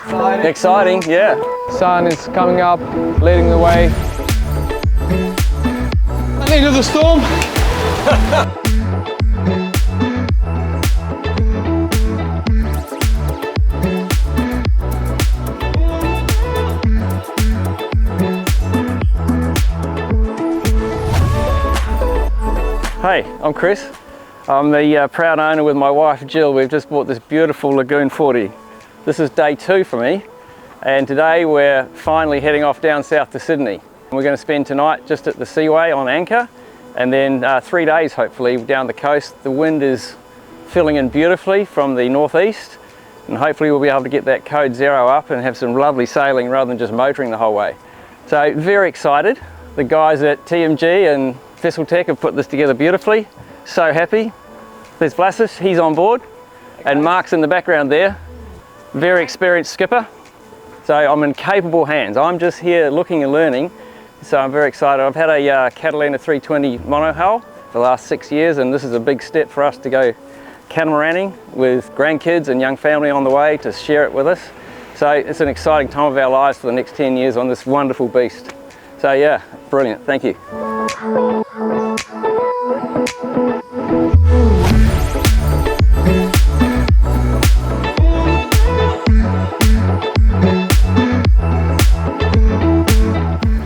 Exciting, yeah. Sun is coming up, leading the way. And into the storm. Hey, I'm Chris. I'm the proud owner with my wife Jill. We've just bought this beautiful Lagoon 40. This is day 2 for me, and today we're finally heading off down south to Sydney. We're going to spend tonight just at the Seaway on anchor, and then 3 days hopefully down the coast. The wind is filling in beautifully from the northeast, and hopefully we'll be able to get that code 0 up and have some lovely sailing rather than just motoring the whole way. So very excited. The guys at TMG and Vessel Tech have put this together beautifully. So happy. There's Vlasis, he's on board, and Mark's in the background there. Very experienced skipper. So I'm in capable hands. I'm just here looking and learning, so I'm very excited. I've had a Catalina 320 monohull for the last 6 years, and this is a big step for us to go catamaranning with grandkids and young family on the way to share it with us. So it's an exciting time of our lives for the next 10 years on this wonderful beast. So yeah, brilliant, thank you.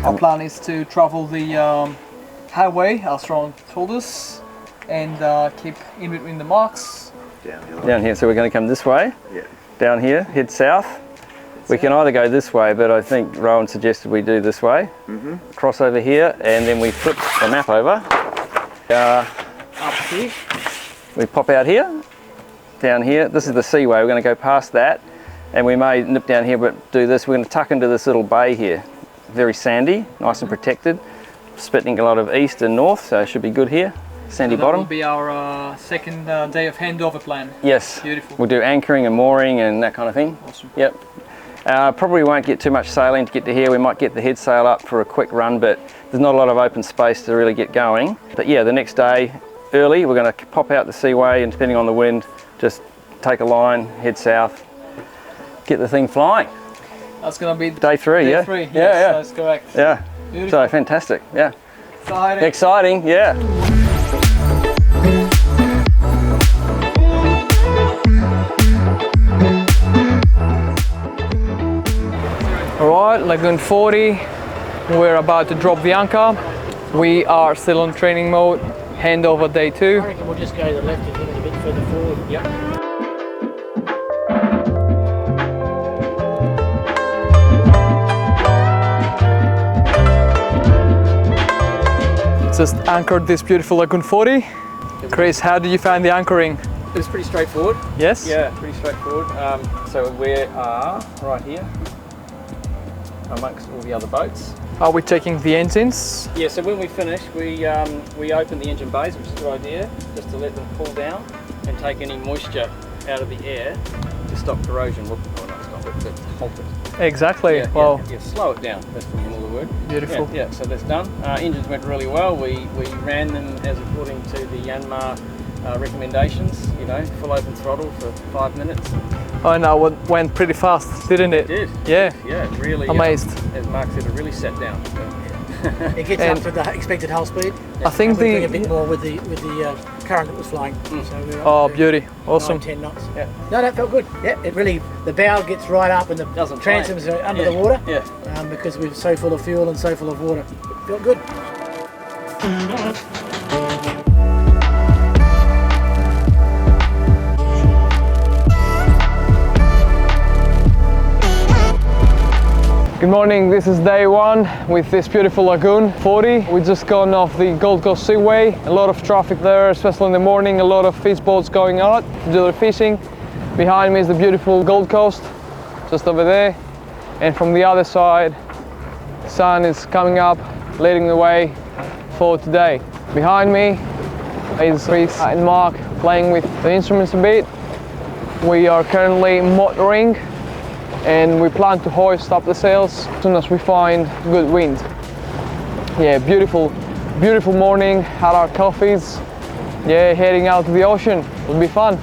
Our plan is to travel the highway, as Ron told us, and keep in between the marks. Down here, so we're going to come this way, down here, head south. We can either go this way, but I think Rowan suggested we do this way. Cross over here, and then we flip the map over. Up here. We pop out here, down here. This is the Seaway. We're going to go past that, and we may nip down here, but do this. We're going to tuck into this little bay here. Very sandy, nice and protected. Spitting a lot of east and north, so it should be good here. Sandy bottom. That will be our second day of handover plan. Yes. Beautiful. We'll do anchoring and mooring and that kind of thing. Awesome. Yep. Probably won't get too much sailing to get to here. We might get the head sail up for a quick run, but there's not a lot of open space to really get going. But yeah, the next day, early, we're going to pop out the Seaway, and depending on the wind, just take a line, head south, get the thing flying. That's going to be day 3, yeah? Day 3, yes, yeah. that's correct. Yeah. Beautiful. So fantastic, yeah. Exciting. Exciting, yeah. Alright, Lagoon 40, we're about to drop the anchor. We are still on training mode, handover day 2. I reckon we'll just go to the left and get it a bit further forward. Yep. Just anchored this beautiful Lagoon 40. Chris, how did you find the anchoring? It was pretty straightforward. Yes? Yeah, pretty straightforward. So we are right here amongst all the other boats. Are we checking the engines? Yeah, so when we finish, we open the engine bays, which is a good idea, just to let them cool down and take any moisture out of the air to stop corrosion. Well, not stop it, but halt it. Exactly. Yeah, well, yeah, slow it down. That's probably more the word. Beautiful. Yeah, so that's done. Engines went really well. We ran them as according to the Yanmar recommendations. You know, full open throttle for 5 minutes. oh no, it went pretty fast, didn't it? It did. Yeah. Yeah, it really. Amazed. As Mark said, it really sat down. It gets up to the expected hull speed. I think We're doing a bit more with the current that was flying. So we're up to beauty, awesome. 9-10 knots. Yeah. No, that felt good. Yeah, it really, the bow gets right up and the Doesn't transoms are under Yeah. the water. Yeah. Because we're so full of fuel and so full of water. Felt good. Good morning, this is day 1 with this beautiful Lagoon 40. We've just gone off the Gold Coast Seaway. A lot of traffic there, especially in the morning. A lot of fish boats going out to do their fishing. Behind me is the beautiful Gold Coast, just over there. And from the other side, the sun is coming up, leading the way for today. Behind me is Chris and Mark playing with the instruments a bit. We are currently motoring, and we plan to hoist up the sails as soon as we find good wind. Yeah, beautiful morning, had our coffees. Yeah, heading out to the ocean, it'll be fun.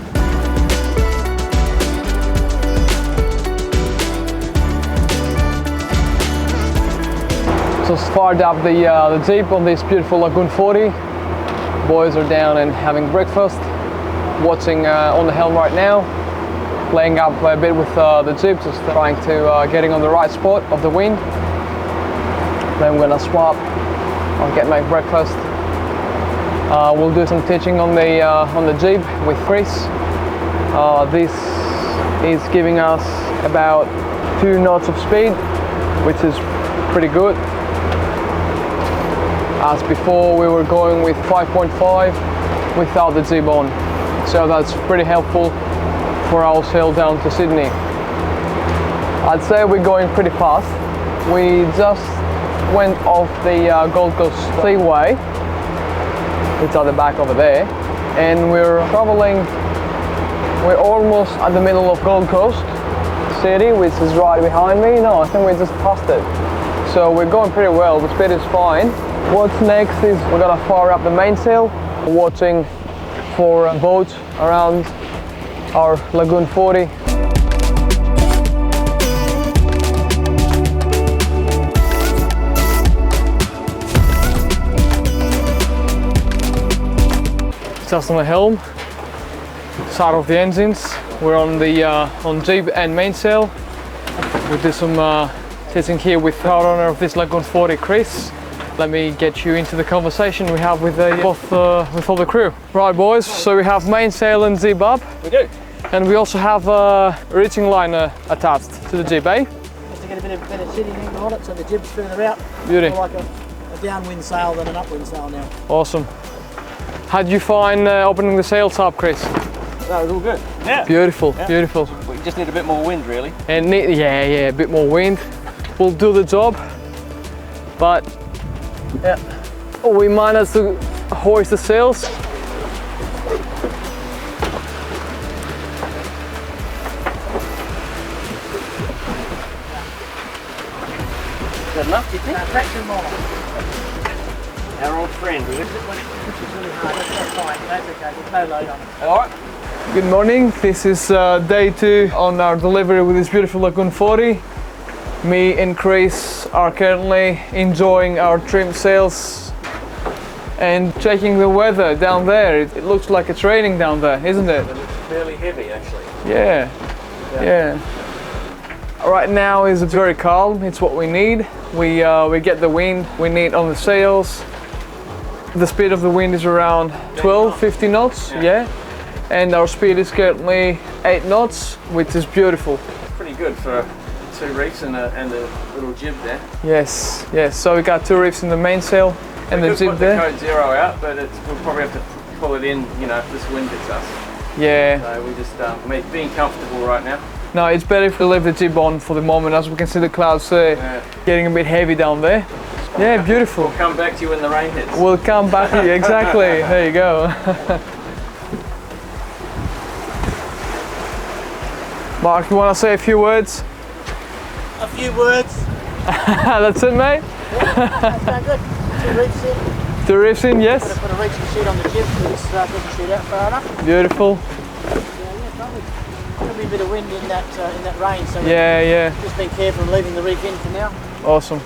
Just fired up the Jeep on this beautiful Lagoon 40. Boys are down and having breakfast, watching on the helm right now, playing up a bit with the Jeep, just trying to getting on the right spot of the wind. Then we're gonna swap. I'll get my breakfast. We'll do some teaching on the Jeep with Chris. This is giving us about 2 knots of speed, which is pretty good. As before, we were going with 5.5 without the Jeep on, so that's pretty helpful for our sail down to Sydney. I'd say we're going pretty fast. We just went off the Gold Coast Seaway, it's at the back over there, and we're traveling. We're almost at the middle of Gold Coast City, which is right behind me. No, I think we just passed it. So we're going pretty well, the speed is fine. What's next is we're gonna fire up the mainsail, watching for boats around our Lagoon 40. Just on the helm, start off the engines. We're on the on Jeep and mainsail. We do some testing here with our owner of this Lagoon 40, Chris. Let me get you into the conversation we have with with all the crew. Right, boys. So we have mainsail and Jeep up. We do. And we also have a reaching line attached to the Jeep, eh? Just to get a bit of sitting angle on it, so the jib's further out. Beauty. More like a downwind sail than an upwind sail now. Awesome. How did you find opening the sails up, Chris? That was all good. Yeah. Beautiful, yeah. Beautiful. We just need a bit more wind, really. And yeah, a bit more wind will do the job. But yeah, we managed to hoist the sails. Good enough, do you think? Traction more. Our old friend, really. It's really hard, that's fine, that's okay, there's no load on it. All right. Good morning, this is day 2 on our delivery with this beautiful Lagoon 40. Me and Chris are currently enjoying our trim sails and checking the weather down there. It looks like it's raining down there, isn't it? It's fairly heavy, actually. Yeah. Right now is very calm, it's what we need. We get the wind we need on the sails. The speed of the wind is around 12-15 knots, yeah. And our speed is currently 8 knots, which is beautiful. Pretty good for 2 reefs and a little jib there. Yes. So we got 2 reefs in the mainsail and the jib there. We could put the code 0 out, but we'll probably have to pull it in, you know, if this wind hits us. Yeah. So we just being comfortable right now. No, it's better if we leave the jib on for the moment, as we can see the clouds getting a bit heavy down there. Yeah, beautiful. We'll come back to you when the rain hits. We'll come back to you, exactly. There you go. Mark, you want to say a few words? A few words. That's it, mate? Yeah, that's good. 2 reefs in. 2 reefs in, yes. Put a reaching sheet on the jib so this doesn't shoot out far enough. Beautiful. Yeah, probably. There'll be a bit of wind in that rain, so Yeah. just be careful leaving the reef in for now. Awesome.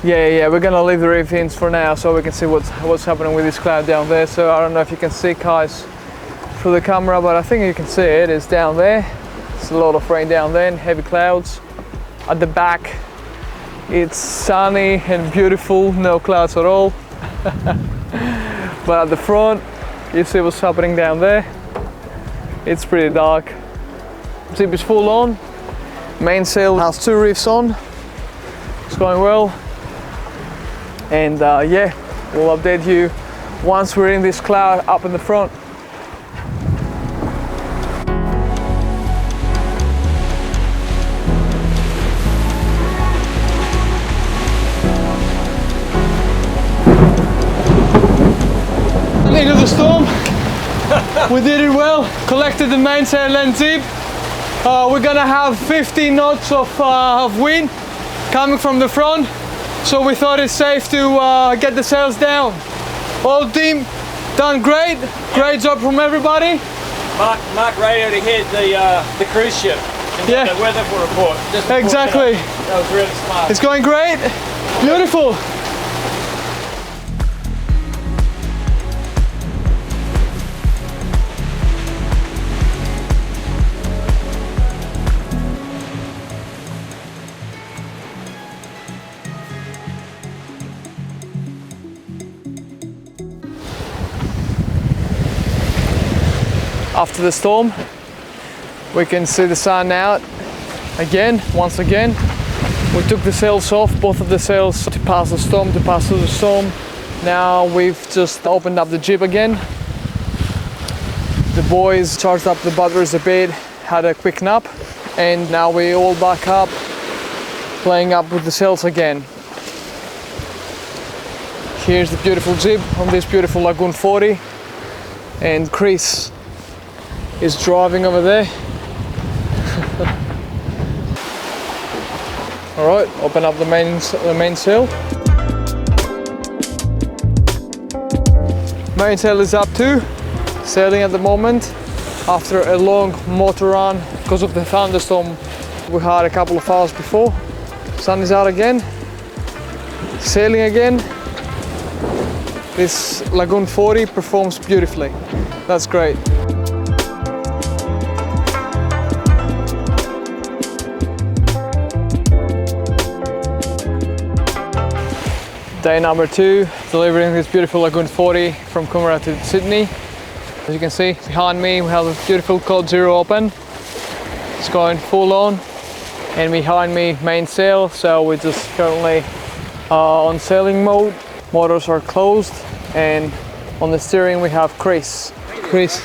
Yeah, we're gonna leave the reef in for now so we can see what's happening with this cloud down there. So I don't know if you can see, guys, through the camera, but I think you can see it. It's down there. It's a lot of rain down there and heavy clouds. At the back, it's sunny and beautiful, no clouds at all. But at the front, you see what's happening down there. It's pretty dark. Zip is full on. Mainsail has 2 reefs on. It's going well. And yeah, we'll update you once we're in this cloud up in the front. Into the storm. We did it well, collected the mainsail and Jeep. We're gonna have 15 knots of wind coming from the front, so we thought it's safe to get the sails down. All team done great, great job from everybody. Mark radioed ahead the cruise ship. Yeah. The weather for report. Just before Exactly. That was really smart. It's going great. Beautiful. After the storm, we can see the sun out again, once again. We took the sails off, both of the sails, to pass the storm, to pass through the storm. Now we've just opened up the Jeep again. The boys charged up the batteries a bit, had a quick nap, and now we're all back up, playing up with the sails again. Here's the beautiful Jeep on this beautiful Lagoon 40, and Chris is driving over there. All right, open up the main sail. Main sail is up too, sailing at the moment. After a long motor run because of the thunderstorm we had a couple of hours before. Sun is out again, sailing again. This Lagoon 40 performs beautifully. That's great. Day number 2, delivering this beautiful Lagoon 40 from Coomera to Sydney. As you can see behind me, we have a beautiful Code Zero open. It's going full on, and behind me main sail, so we're just currently on sailing mode. Motors are closed, and on the steering we have Chris. Chris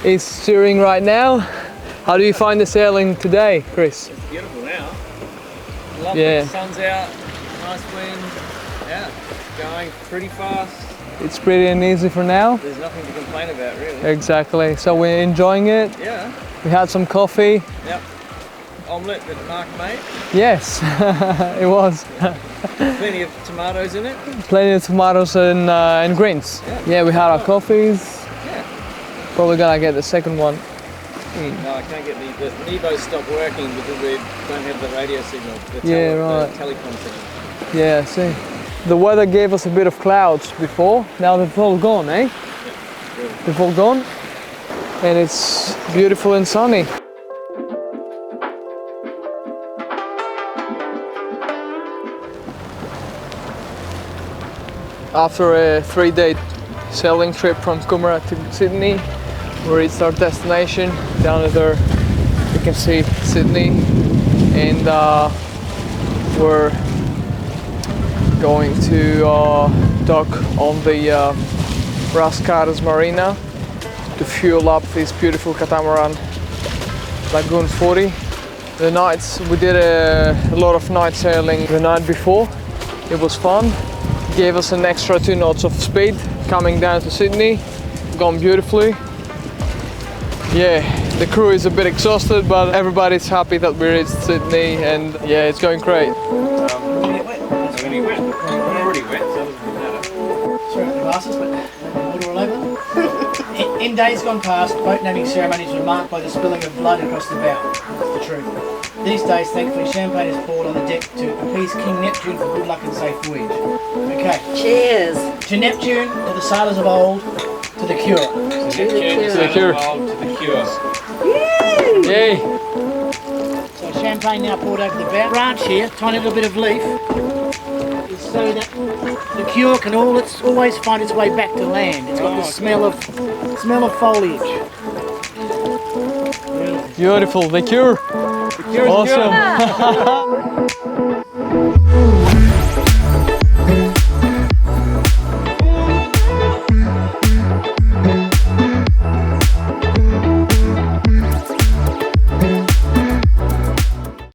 is steering right now. How do you find the sailing today, Chris? It's beautiful now. Lovely. Yeah. The sun's out, nice wind. Yeah, going pretty fast. It's pretty and easy for now. There's nothing to complain about, really. Exactly. So we're enjoying it. Yeah. We had some coffee. Yep. Omelette that Mark made. Yes, it was. Plenty of tomatoes in it. Plenty of tomatoes and greens. Yeah, we had our coffees. Yeah. Probably gonna get the second one. No, I can't get the Nevo stopped working because we don't have the radio signal. The Right. The telecom signal. Yeah, I see. The weather gave us a bit of clouds before. Now they've all gone, eh? Yeah. They've all gone. And it's beautiful and sunny. After a 3-day sailing trip from Coomera to Sydney, we reached our destination. Down there you can see Sydney, and we're going to dock on the Rascatas Marina to fuel up this beautiful catamaran Lagoon 40. The nights, we did a lot of night sailing the night before. It was fun. Gave us an extra 2 knots of speed coming down to Sydney. Gone beautifully. Yeah, the crew is a bit exhausted, but everybody's happy that we reached Sydney, and yeah, it's going great. Already wet. Already wet, so it doesn't matter. Sorry for the glasses, but water all over. In days gone past, boat naming ceremonies were marked by the spilling of blood across the bow. That's the truth. These days, thankfully, champagne is poured on the deck to appease King Neptune for good luck and safe voyage. Okay. Cheers. To Neptune, to the sailors of old, to the cure. To the cure. To the cure. Yay! So champagne now poured over the bow. Branch here, tiny little bit of leaf, is so that the cure can always find its way back to land. It's got the smell of foliage. Beautiful, the cure. The cure is Awesome.